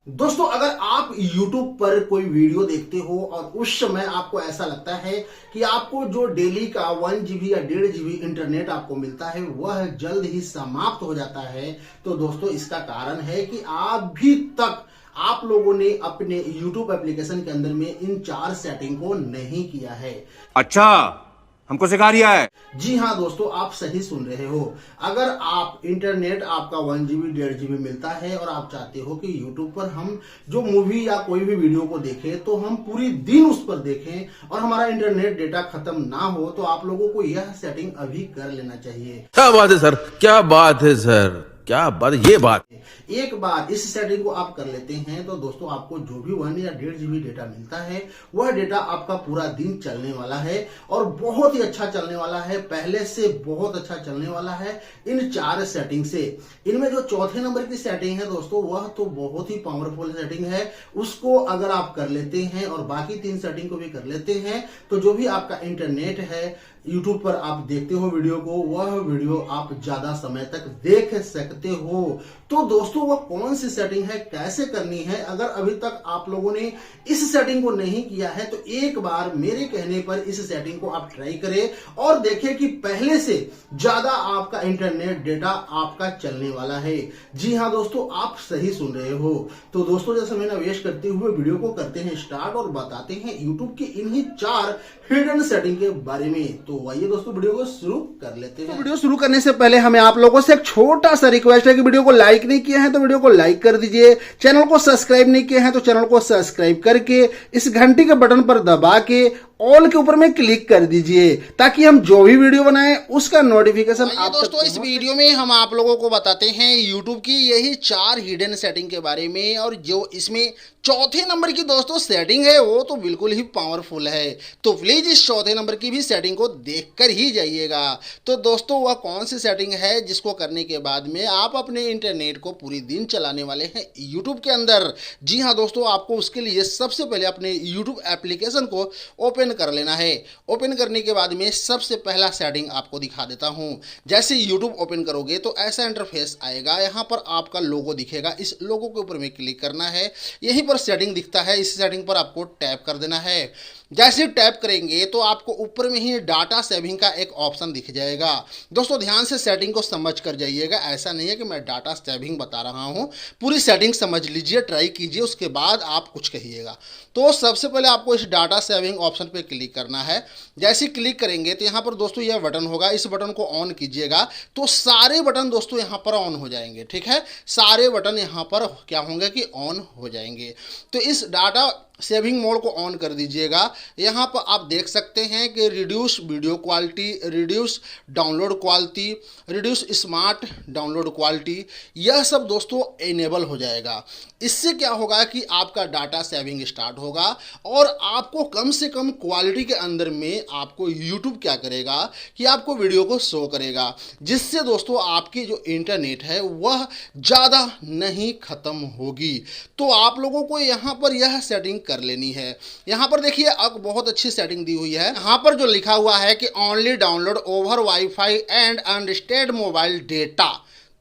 दोस्तों, अगर आप YouTube पर कोई वीडियो देखते हो और उस समय आपको ऐसा लगता है कि आपको जो डेली का 1 GB या 1.5 GB इंटरनेट आपको मिलता है वह जल्द ही समाप्त हो जाता है, तो दोस्तों इसका कारण है कि अभी तक आप लोगों ने अपने YouTube एप्लीकेशन के अंदर में इन 4 सेटिंग को नहीं किया है। अच्छा, हमको सिखा रिया है। जी हाँ दोस्तों, आप सही सुन रहे हो। अगर आप इंटरनेट आपका 1 GB 1.5 GB मिलता है और आप चाहते हो कि यूट्यूब पर हम जो मूवी या कोई भी वीडियो को देखें तो हम पूरी दिन उस पर देखें और हमारा इंटरनेट डेटा खत्म ना हो, तो आप लोगों को यह सेटिंग अभी कर लेना चाहिए। क्या बात है सर, क्या बात है सर, क्या बात है, ये बात। एक बार इस सेटिंग को आप कर लेते हैं तो दोस्तों आपको जो भी 1 या 1.5 GB डेटा मिलता है वह डेटा आपका पूरा दिन चलने वाला है और बहुत ही अच्छा चलने वाला है, पहले से बहुत अच्छा चलने वाला है इन 4 सेटिंग से। इनमें जो चौथे नंबर की सेटिंग है दोस्तों वह तो बहुत ही पावरफुल सेटिंग है, उसको अगर आप कर लेते हैं और बाकी 3 सेटिंग को भी कर लेते हैं तो जो भी आपका इंटरनेट है, यूट्यूब पर आप देखते हो वीडियो को, वह वीडियो आप ज्यादा समय तक देख सकते हो। तो दोस्तों वह कौन सी सेटिंग है, कैसे करनी है, अगर अभी तक आप लोगों ने इस सेटिंग को नहीं किया है तो एक बार मेरे कहने पर इस सेटिंग को आप ट्राई करें और देखें कि पहले से ज्यादा आपका इंटरनेट डेटा आपका चलने वाला है। जी हाँ दोस्तों, आप सही सुन रहे हो। तो दोस्तों जैसे मैंने वेस्ट करते हुए वीडियो को करते हैं स्टार्ट और बताते हैं यूट्यूब की इन्हीं 4 हिडन सेटिंग के बारे में। तो आइए दोस्तों वीडियो को शुरू कर लेते हैं। तो वीडियो शुरू करने से पहले हमें आप लोगों से एक छोटा सा रिक्वेस्ट है कि वीडियो को लाइक नहीं किया है तो वीडियो को लाइक कर दीजिए, चैनल को सब्सक्राइब नहीं किया है तो चैनल को सब्सक्राइब करके इस घंटी के बटन पर दबा के ऑल के ऊपर में क्लिक कर दीजिए ताकि हम जो भी वीडियो बनाएं उसका नोटिफिकेशन आप दोस्तों इस वीडियो में हम आप लोगों को बताते हैं यूट्यूब की यही 4 हिडन सेटिंग के बारे में, और जो इसमें चौथे नंबर की दोस्तों सेटिंग है वो तो बिल्कुल ही पावरफुल है। तो प्लीज इस चौथे नंबर की भी सेटिंग को देखकर ही जाइएगा। तो दोस्तों वह कौन सी सेटिंग है जिसको करने के बाद में आप अपने इंटरनेट को पूरी दिन चलाने वाले हैं यूट्यूब के अंदर? जी हाँ दोस्तों, आपको उसके लिए सबसे पहले अपने यूट्यूब एप्लीकेशन को ओपन कर लेना है। ओपन करने के बाद में सबसे पहला सेटिंग आपको दिखा देता हूं। जैसे यूट्यूब ओपन करोगे तो ऐसा इंटरफेस आएगा, यहां पर आपका लोगो दिखेगा, इस लोगो के ऊपर में क्लिक करना है। यहीं पर सेटिंग दिखता है, इस सेटिंग पर आपको टैप कर देना है। जैसे टैप करेंगे तो आपको ऊपर में ही डाटा सेविंग का एक ऑप्शन दिख जाएगा। दोस्तों ध्यान से सेटिंग को समझ कर जाइएगा, ऐसा नहीं है कि मैं डाटा सेविंग बता रहा हूं, पूरी सेटिंग समझ लीजिए, ट्राई कीजिए, उसके बाद आप कुछ कहिएगा। तो सबसे पहले आपको इस डाटा सेविंग ऑप्शन पे क्लिक करना है। जैसे क्लिक करेंगे तो यहाँ पर दोस्तों यह बटन होगा, इस बटन को ऑन कीजिएगा तो सारे बटन दोस्तों यहाँ पर ऑन हो जाएंगे। ठीक है, सारे बटन यहाँ पर क्या होंगे कि ऑन हो जाएंगे। तो इस डाटा सेविंग मोड को ऑन कर दीजिएगा। यहाँ पर आप देख सकते हैं कि reduce video quality, reduce download quality, reduce smart download quality, यह सब दोस्तों इनेबल हो जाएगा। इससे क्या होगा कि आपका डाटा सेविंग स्टार्ट होगा और आपको कम से कम क्वालिटी के अंदर में आपको यूट्यूब क्या करेगा कि आपको वीडियो को शो करेगा, जिससे दोस्तों आपकी जो इंटरनेट है वह ज़्यादा नहीं ख़त्म होगी। तो आप लोगों को यहाँ पर यह सेटिंग कर लेनी है। यहाँ पर देखिए अब बहुत अच्छी सेटिंग दी हुई है। यहाँ पर जो लिखा हुआ है कि only download over wifi and unlimited mobile data,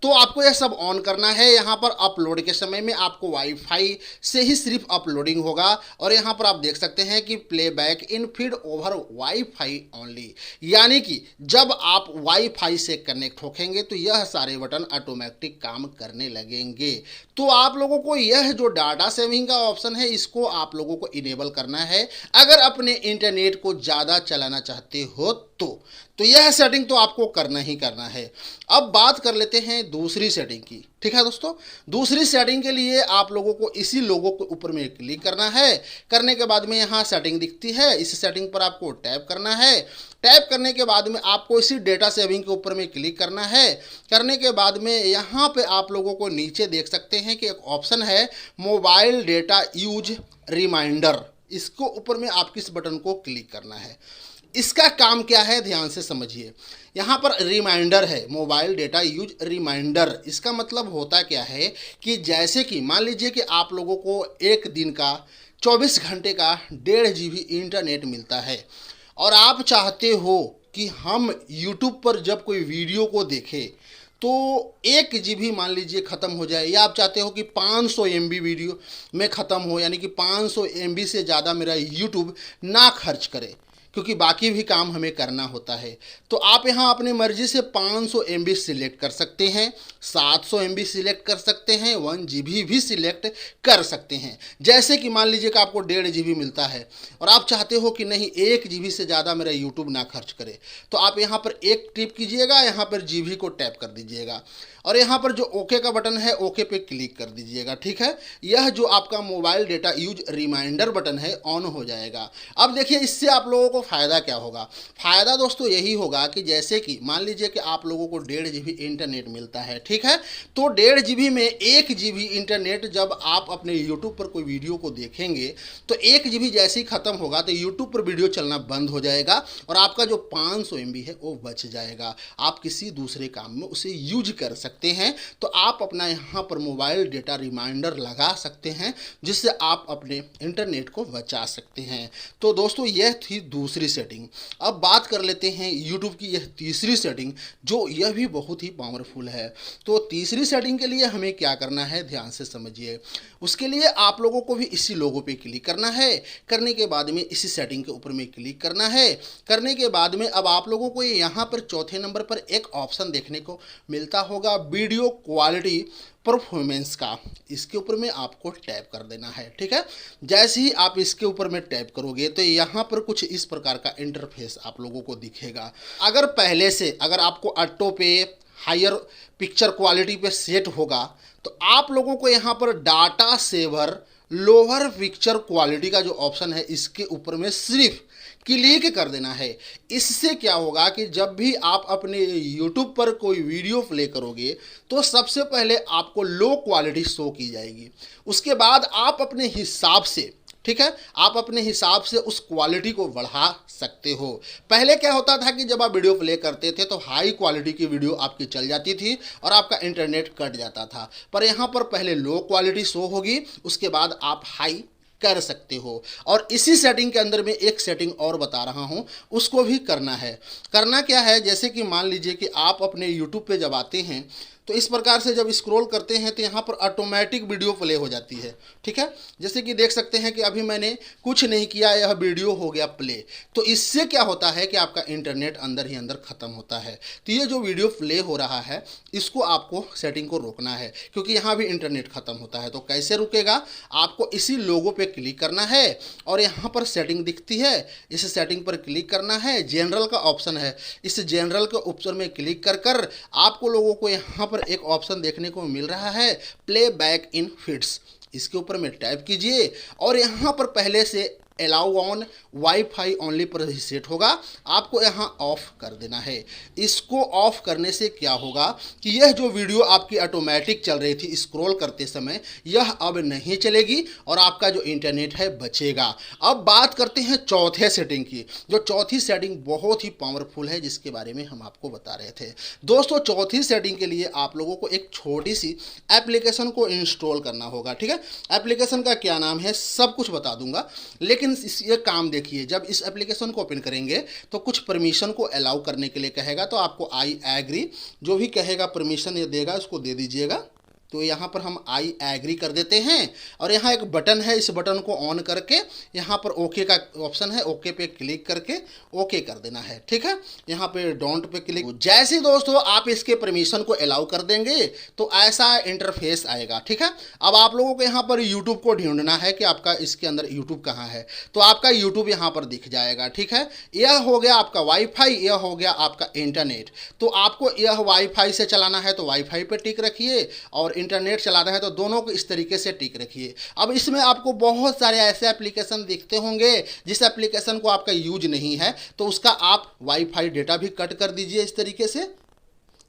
तो आपको यह सब ऑन करना है। यहाँ पर अपलोड के समय में आपको वाईफाई से ही सिर्फ अपलोडिंग होगा और यहाँ पर आप देख सकते हैं कि प्लेबैक इन फीड ओवर वाईफाई ओनली, यानी कि जब आप वाईफाई से कनेक्ट होखेंगे तो यह सारे बटन ऑटोमेटिक काम करने लगेंगे। तो आप लोगों को यह जो डाटा सेविंग का ऑप्शन है इसको आप लोगों को इनेबल करना है अगर अपने इंटरनेट को ज़्यादा चलाना चाहते हो तो यह सेटिंग तो आपको करना ही करना है। अब बात कर लेते हैं दूसरी सेटिंग की। ठीक है दोस्तों, दूसरी सेटिंग के लिए आप लोगों को इसी लोगो के ऊपर में क्लिक करना है। करने के बाद में यहाँ सेटिंग दिखती है, इस सेटिंग पर आपको टैप करना है। टैप करने के बाद में आपको इसी डेटा सेविंग के ऊपर में क्लिक करना है। करने के बाद में यहाँ पे आप लोगों को नीचे देख सकते हैं कि एक ऑप्शन है मोबाइल डेटा यूज रिमाइंडर, इसको ऊपर में आप किस बटन को क्लिक करना है। इसका काम क्या है ध्यान से समझिए। यहाँ पर रिमाइंडर है, मोबाइल डेटा यूज रिमाइंडर, इसका मतलब होता क्या है कि जैसे कि मान लीजिए कि आप लोगों को एक दिन का 24 घंटे का 1.5 GB इंटरनेट मिलता है और आप चाहते हो कि हम YouTube पर जब कोई वीडियो को देखें तो 1 GB मान लीजिए ख़त्म हो जाए, या आप चाहते हो कि 500 MB वीडियो में ख़त्म हो, यानी कि 500 MB से ज़्यादा मेरा यूट्यूब ना खर्च करे, क्योंकि बाकी भी काम हमें करना होता है। तो आप यहाँ अपनी मर्जी से 500 MB सिलेक्ट कर सकते हैं, 700 MB सिलेक्ट कर सकते हैं, 1 GB भी सिलेक्ट कर सकते हैं। जैसे कि मान लीजिए कि आपको 1.5 GB मिलता है और आप चाहते हो कि नहीं 1 GB से ज़्यादा मेरा यूट्यूब ना खर्च करे, तो आप यहाँ पर एक टिप कीजिएगा, यहाँ पर GB को टैप कर दीजिएगा और यहाँ पर जो ओके का बटन है ओके पे क्लिक कर दीजिएगा। ठीक है, यह जो आपका mobile data use reminder button है ऑन हो जाएगा। अब देखिए इससे आप लोगों को फ़ायदा क्या होगा। फ़ायदा दोस्तों यही होगा कि जैसे कि मान लीजिए कि आप लोगों को 1.5 GB इंटरनेट मिलता है, ठीक है, तो 1.5 GB में 1 GB इंटरनेट जब आप अपने यूट्यूब पर कोई वीडियो को देखेंगे तो 1 GB जैसे ही ख़त्म होगा तो यूट्यूब पर वीडियो चलना बंद हो जाएगा और आपका जो 500 MB है वो बच जाएगा। आप किसी दूसरे काम में उसे यूज कर सकते हैं। तो आप अपना यहाँ पर मोबाइल डेटा रिमाइंडर लगा सकते हैं जिससे आप अपने इंटरनेट को बचा सकते हैं। तो दोस्तों यह थी दूसरी सेटिंग। अब बात कर लेते हैं यूट्यूब की यह तीसरी सेटिंग, जो यह भी बहुत ही पावरफुल है। तो तीसरी सेटिंग के लिए हमें क्या करना है, ध्यान से समझिए। उसके लिए आप लोगों को भी इसी लोगो पे क्लिक करना है, करने के बाद में इसी सेटिंग के ऊपर में क्लिक करना है। करने के बाद में अब आप लोगों को यहाँ पर चौथे नंबर पर एक ऑप्शन देखने को मिलता होगा वीडियो क्वालिटी परफॉर्मेंस का, इसके ऊपर में आपको टैप कर देना है। ठीक है, जैसे ही आप इसके ऊपर में टैप करोगे तो यहाँ पर कुछ इस प्रकार का इंटरफेस आप लोगों को दिखेगा। अगर पहले से अगर आपको ऑटो पे हायर पिक्चर क्वालिटी पे सेट होगा तो आप लोगों को यहाँ पर data saver lower picture quality का जो ऑप्शन है इसके ऊपर में सिर्फ क्लिक कर देना है। इससे क्या होगा कि जब भी आप अपने YouTube पर कोई वीडियो प्ले करोगे तो सबसे पहले आपको लो क्वालिटी शो की जाएगी, उसके बाद आप अपने हिसाब से, ठीक है, आप अपने हिसाब से उस क्वालिटी को बढ़ा सकते हो। पहले क्या होता था कि जब आप वीडियो प्ले करते थे तो हाई क्वालिटी की वीडियो आपकी चल जाती थी और आपका इंटरनेट कट जाता था, पर यहाँ पर पहले लो क्वालिटी शो होगी, उसके बाद आप हाई कर सकते हो। और इसी सेटिंग के अंदर में एक सेटिंग और बता रहा हूँ, उसको भी करना है। करना क्या है, जैसे कि मान लीजिए कि आप अपने YouTube पे जब आते हैं तो इस प्रकार से जब स्क्रॉल करते हैं तो यहाँ पर ऑटोमेटिक वीडियो प्ले हो जाती है। ठीक है, जैसे कि देख सकते हैं कि अभी मैंने कुछ नहीं किया, यह वीडियो हो गया प्ले। तो इससे क्या होता है कि आपका इंटरनेट अंदर ही अंदर ख़त्म होता है। तो ये जो वीडियो प्ले हो रहा है इसको आपको सेटिंग को रोकना है, क्योंकि यहाँ भी इंटरनेट ख़त्म होता है। तो कैसे रुकेगा, आपको इसी लोगो पे क्लिक करना है और यहाँ पर सेटिंग दिखती है, इस सेटिंग पर क्लिक करना है। जनरल का ऑप्शन है, इस जनरल के ऑप्शन में क्लिक कर कर आपको लोगों को यहाँ पर एक ऑप्शन देखने को मिल रहा है प्ले बैक इन फीड्स, इसके ऊपर में टैप कीजिए और यहाँ पर पहले से अलाउ ऑन वाईफाई ओनली पर ही सेट होगा, आपको यहाँ ऑफ कर देना है। इसको ऑफ करने से क्या होगा कि यह जो वीडियो आपकी ऑटोमेटिक चल रही थी स्क्रॉल करते समय, यह अब नहीं चलेगी और आपका जो इंटरनेट है बचेगा। अब बात करते हैं चौथे सेटिंग की, जो चौथी सेटिंग बहुत ही पावरफुल है जिसके बारे में हम आपको बता रहे थे। दोस्तों चौथी सेटिंग के लिए आप लोगों को एक छोटी सी एप्लीकेशन को इंस्टॉल करना होगा। ठीक है, एप्लीकेशन का क्या नाम है सब कुछ बता दूंगा, लेकिन ये काम देखिए। जब इस एप्लीकेशन को ओपन करेंगे तो कुछ परमिशन को अलाउ करने के लिए कहेगा, तो आपको आई एग्री जो भी कहेगा परमिशन ये देगा उसको दे दीजिएगा। तो यहाँ पर हम आई एग्री कर देते हैं और यहाँ एक बटन है, इस बटन को ऑन करके यहाँ पर ओके का ऑप्शन है, ओके पे क्लिक करके ओके कर देना है। ठीक है, यहाँ पे डोंट पे क्लिक। जैसे ही दोस्तों आप इसके परमिशन को अलाउ कर देंगे तो ऐसा इंटरफेस आएगा। ठीक है, अब आप लोगों को यहाँ पर यूट्यूब को ढूंढना है कि आपका इसके अंदर यूट्यूब कहाँ है, तो आपका यूट्यूब यहाँ पर दिख जाएगा। ठीक है, यह हो गया आपका वाईफाई, यह हो गया आपका इंटरनेट। तो आपको यह वाईफाई से चलाना है तो वाईफाई पे टिक रखिए और इंटरनेट चलाना है तो दोनों को इस तरीके से टिक रखिए। अब इसमें आपको बहुत सारे ऐसे एप्लीकेशन दिखते होंगे जिस एप्लीकेशन को आपका यूज नहीं है, तो उसका आप वाईफाई डेटा भी कट कर दीजिए इस तरीके से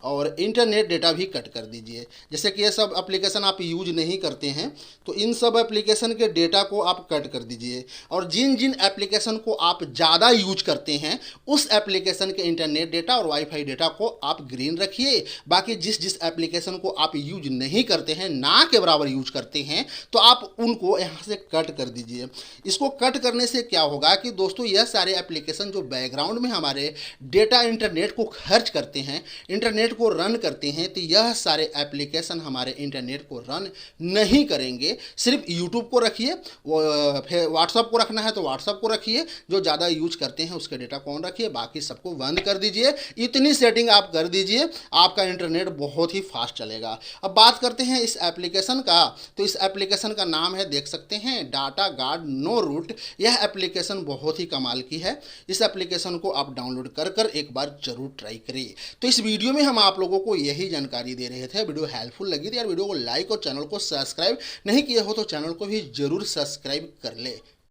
और इंटरनेट डेटा भी कट कर दीजिए। जैसे कि ये सब एप्लीकेशन आप यूज नहीं करते हैं तो इन सब एप्लीकेशन के डेटा को आप कट कर दीजिए और जिन जिन एप्लीकेशन को आप ज़्यादा यूज करते हैं उस एप्लीकेशन के इंटरनेट डेटा और वाईफाई डेटा को आप ग्रीन रखिए। बाकी जिस जिस एप्लीकेशन को आप यूज नहीं करते हैं, ना के बराबर यूज करते हैं, तो आप उनको यहाँ से कट कर दीजिए। इसको कट करने से क्या होगा कि दोस्तों यह सारे एप्लीकेशन जो बैकग्राउंड में हमारे डेटा इंटरनेट को खर्च करते हैं, इंटरनेट इंटरनेट को रन करते हैं तो यह सारे एप्लीकेशन हमारे इंटरनेट को रन नहीं करेंगे। सिर्फ यूट्यूब को रखिए, फिर व्हाट्सअप को रखना है तो व्हाट्सअप को रखिए, जो ज़्यादा यूज करते हैं उसके डेटा को ऑन रखिए, बाकी सबको बंद कर दीजिए। इतनी सेटिंग आप कर दीजिए, आपका इंटरनेट बहुत ही फास्ट चलेगा। अब बात करते हैं इस एप्लीकेशन का, तो इस एप्लीकेशन का नाम है, देख सकते हैं, डाटा गार्ड नो रूट। यह एप्लीकेशन बहुत ही कमाल की है। इस एप्लीकेशन को आप डाउनलोड कर एक बार जरूर ट्राई करिए। तो इस वीडियो में हम आप लोगों को यही जानकारी दे रहे थे। वीडियो हेल्पफुल लगी तो यार वीडियो को लाइक और चैनल को सब्सक्राइब नहीं किए हो तो चैनल को भी जरूर सब्सक्राइब कर ले।